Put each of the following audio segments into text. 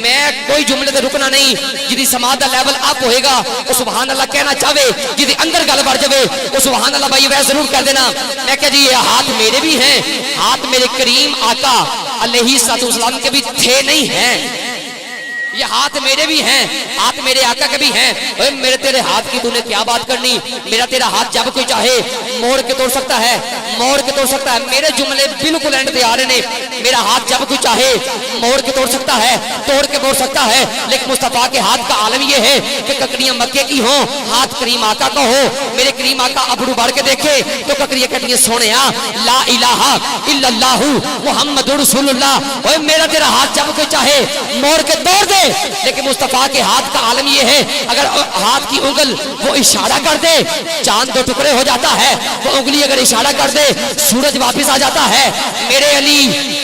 میں کوئی جملے تے رکنا نہیں جدی سماعت دا لیول اپ ہوئے گا وہ سبحان اللہ کہنا چاہے جدی اندر گل بڑھ جاوے وہ سبحان اللہ بھائی وہ ضرور کہہ دینا میں کہ جی یہ ہاتھ میرے بھی ہیں ہاتھ میرے کریم آقا علیہ السلام کے بھی تھے نہیں ہیں یہ ہاتھ میرے بھی ہیں ہاتھ میرے آقا کے بھی ہیں اے میرے تیرے ہاتھ کی تو نے کیا بات کرنی میرا تیرا ہاتھ جب کوئی چاہے موڑ کے توڑ سکتا ہے موڑ کے توڑ سکتا ہے میرے جملے بالکل اینڈ پہ آ رہے ہیں میرا ہاتھ جب کوئی چاہے موڑ کے توڑ سکتا ہے توڑ کے موڑ سکتا ہے لیکن مصطفیٰ کے ہاتھ کا عالم یہ ہے کہ ککڑیاں مکے کی ہوں ہاتھ کریم آقا کا ہو میرے کریم آقا ابرو بڑھ کے دیکھے تو ککڑیاں کہتی ہیں سونے لا الہ الا اللہ محمد رسول اللہ اے میرا تیرا ہاتھ جب کوئی چاہے موڑ کے توڑ دے لیکن مصطفیٰ کے ہاتھ کا عالم یہ ہے اگر ہاتھ کی انگل وہ اشارہ کر دے چاند دو ٹکڑے ہو جاتا ہے وہ انگلی اگر اشارہ کر دے سورج واپس آ جاتا ہے میرے علی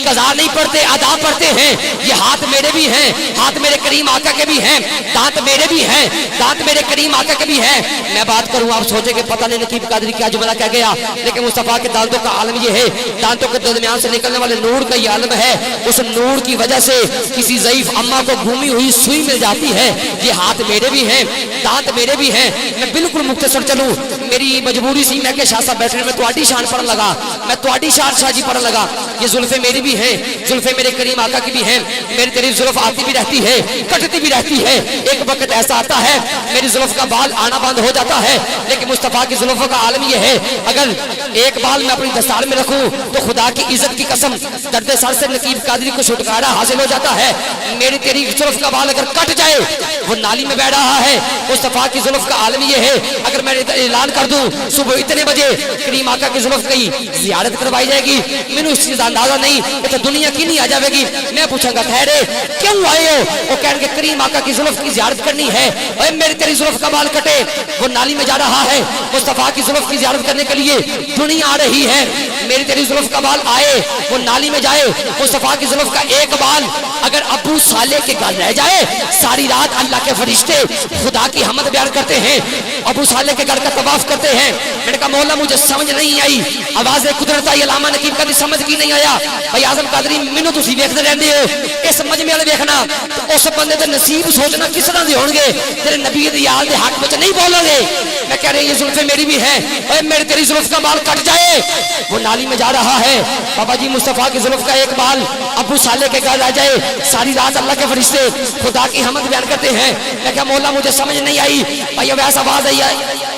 قضا نہیں پڑھتے ادا پڑھتے ہیں یہ ہاتھ میرے بھی ہیں ہاتھ میرے کریم آقا کے بھی ہیں دانت میرے بھی ہیں دانت میرے کریم آقا کے بھی ہیں میں بات کروں آپ سوچیں کہ پتہ نہیں نقیب قادری کیا جملہ کہہ گیا لیکن مصطفیٰ کے دانتوں کا عالم یہ ہے دانتوں کے درمیان سے نکلنے والے نور کا یہ عالم ہے اس نور کی وجہ سے کسی ضعیف اماں کو گھومی ہوئی سوئی مل جاتی ہے یہ ہاتھ میرے بھی ہیں دانت میرے بھی ہیں میں بالکل مختصر چلوں میری مجبوری سی میں کہ شاہ صاحب بیٹھے میں تواڈی شان پڑھن لگا میں تواڈی شان شاہ جی پڑھن لگا یہ زلفیں میری بھی ہیں زلفیں میرے کریم آقا کی بھی ہیں میری تیری زلف آتی بھی رہتی ہے کٹتی بھی رہتی ہے ایک وقت ایسا آتا ہے میری زلف کا بال آنا بند ہو جاتا ہے لیکن مصطفیٰ کی زلفوں کا عالم یہ ہے اگر ایک بال میں اپنی دستار میں رکھوں تو خدا کی عزت کی قسم درد سر سے نقیب قادری کو چھٹکارا حاصل ہو جاتا ہے میری تیری زلف کا بال اگر کٹ جائے وہ نالی میں بہ رہا ہے مصطفیٰ کی زلف کا عالم یہ ہے اگر میں اعلان کر دوں صبح اتنے بجے کریم آقا کی زلف کی زیارت کروائی جائے گی میں نے اس چیز اندازہ نہیں کہ تو دنیا کی نہیں آ جائے گی میں پوچھوں گا ٹھہرے کیوں آئے ہو وہ کہیں گے کریم آقا کی زلف کی زیارت کرنی ہے اے میری تیری زلف کا بال کٹے وہ نالی میں جا رہا ہے مصطفیٰ کی زلف کی زیارت کرنے کے لیے دنیا آ رہی ہے میری تیری زلف کا بال آئے وہ نالی میں جائے مصطفیٰ کی زلف کا ایک بال اگر ابو صالح کے گھر رہ جائے ساری رات اللہ کے فرشتے خدا کی حمد بیان کرتے ہیں ابو صالح کے گھر کا طواف کرتے ہیں میں نے کہا مولا مجھے سمجھ نہیں آئی آواز قدرت آئی علامہ نقیب قادری سمجھ کی نہیں آیا بھائی اعظم قادری مینوں تسی ویکھدے رہندے ہو اس مجمع والے ویکھنا اس بندے دے نصیب سوچنا کس طرح دے ہون گے تیرے نبی دی یاد دے حق وچ نہیں بولو گے میں کہہ رہا یہ زلفیں میری بھی ہیں اے میری تیری زلف کا بال کٹ جائے وہ نالی میں جا رہا ہے بابا جی مصطفیٰ کی زلف کا ایک بال ابو صالح کے گھر آ جائے ساری رات اللہ کے فرشتے خدا کی حمد بیان کرتے ہیں میں کہا مولا مجھے سمجھ نہیں آئی بھائی اب ایسا آواز آئی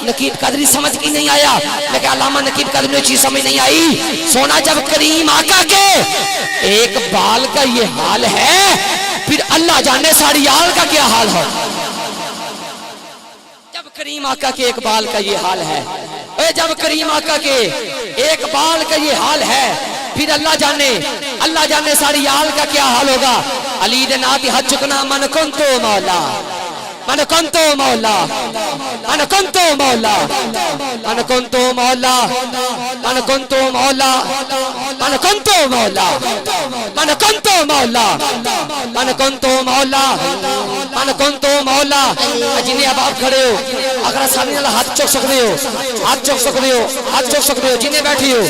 نقیب قادری سمجھ کی نہیں آیا میں کہا علامہ نقیب قادری نے چیز سمجھ نہیں آئی سونا جب کریم آقا کے ایک بال کا یہ حال ہے پھر اللہ جانے ساری یال کا کیا حال ہو جب کریم آقا کے ایک بال کا یہ حال ہے اے جب کریم آقا کے ایک بال کا یہ حال ہے پھر اللہ جانے ساری یال کا کیا حال ہوگا علی دے ناتی حد چکنا من کنتو مولا من کنتو مولا من کنتو مولا من کنتو مولا من کنتو مولا من کنتو مولا من کنتو مولا من کنتو مولا من کنتو مولا جنہیں اب آپ کھڑے ہو اگر سامنے اللہ ہاتھ چوک سکتے ہو ہاتھ چوک سکتے ہو ہاتھ چوک سکتے ہو جنہیں بیٹھی ہو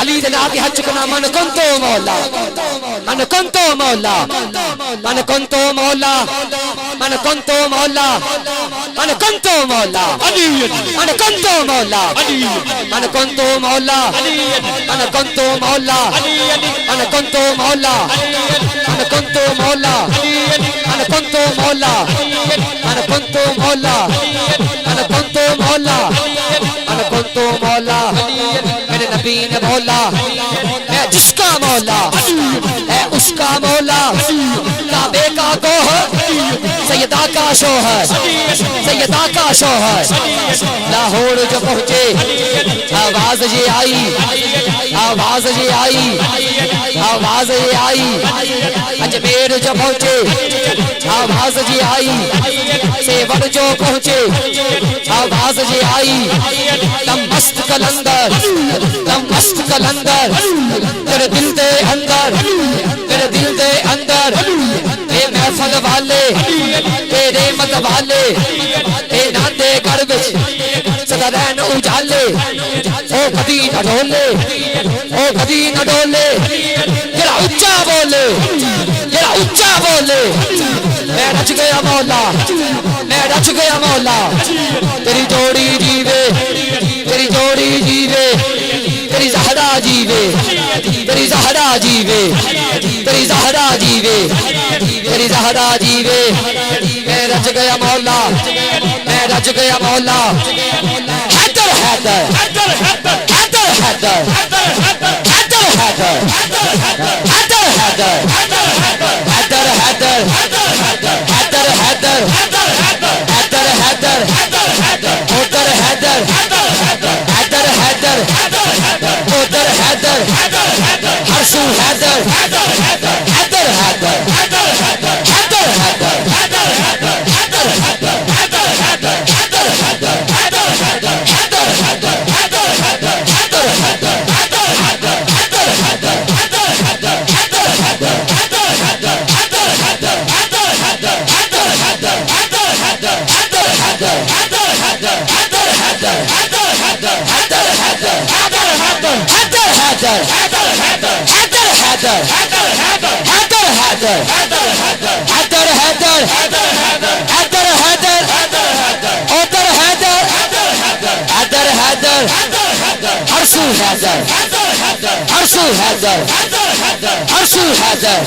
علی دناتی حد چکنا من کنتو مولا من کنتو مولا من کنتو مولا من کنتو مولا من کنتو مولا من کنتو مولا من کنتو مولا من کنتو مولا من کنتو مولا من کنتو مولا من کنتو مولا من کنتو مولا من کنتو مولا من کنتو مولا میرے نبی نے بولا میں جس کا مولا ہے اس کا مولا کعبے کا گوہر سیدہ کا شوہر سیدہ کا شوہر لاہور جو پہنچے آواز یہ آئی آواز یہ آئی آواز یہ آئی اجمیر جو پہنچے آواز یہ آئی سیور جو پہنچے آواز یہ آئی دمشق کلندر دمشق کلندر تیرے دل دے اندر تیرے دل دے اندر اے محفل والے تیرے مت والے اے ناندے گھر بچ صدا رہن اجالے او کدی نہ ڈولے او کدی نہ ڈولے جرا اچھا بولے جرا اونچا بولے میں رچ گیا مولا میں رچ گیا مولا تیری جوڑی جیوے تیری جوڑی جیوے تیری زہرا جیوے تیری زہرا جیوے تیری زہرا جیوے تیری زہرا جیوے میں رچ گیا مولا میں رچ گیا مولا حیدر حیدر حیدر حیدر حیدر حیدر حیدر حیدر حیدر حیدر حیدر حیدر حیدر حیدر حیدر حیدر حیدر حیدر ادھر حیدر ہر سو حیدر حیدر حیدر حیدر ہرسو حیدر ہرسو حیدر ہرسو حیدر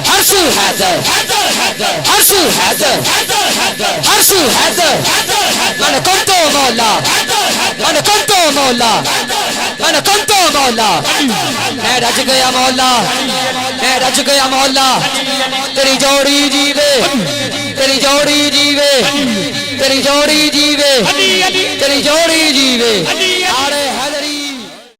ہرسو حیدر ہرسو حیدر ہرسو حیدر من کنتو مولا من کنتو مولا من کنتو مولا میں رچ گیا مولا میں رچ گیا مولا تیری جوڑی جیوے تیری جوڑی جیوے تیری جوڑی جیوے تیری جوڑی جیوے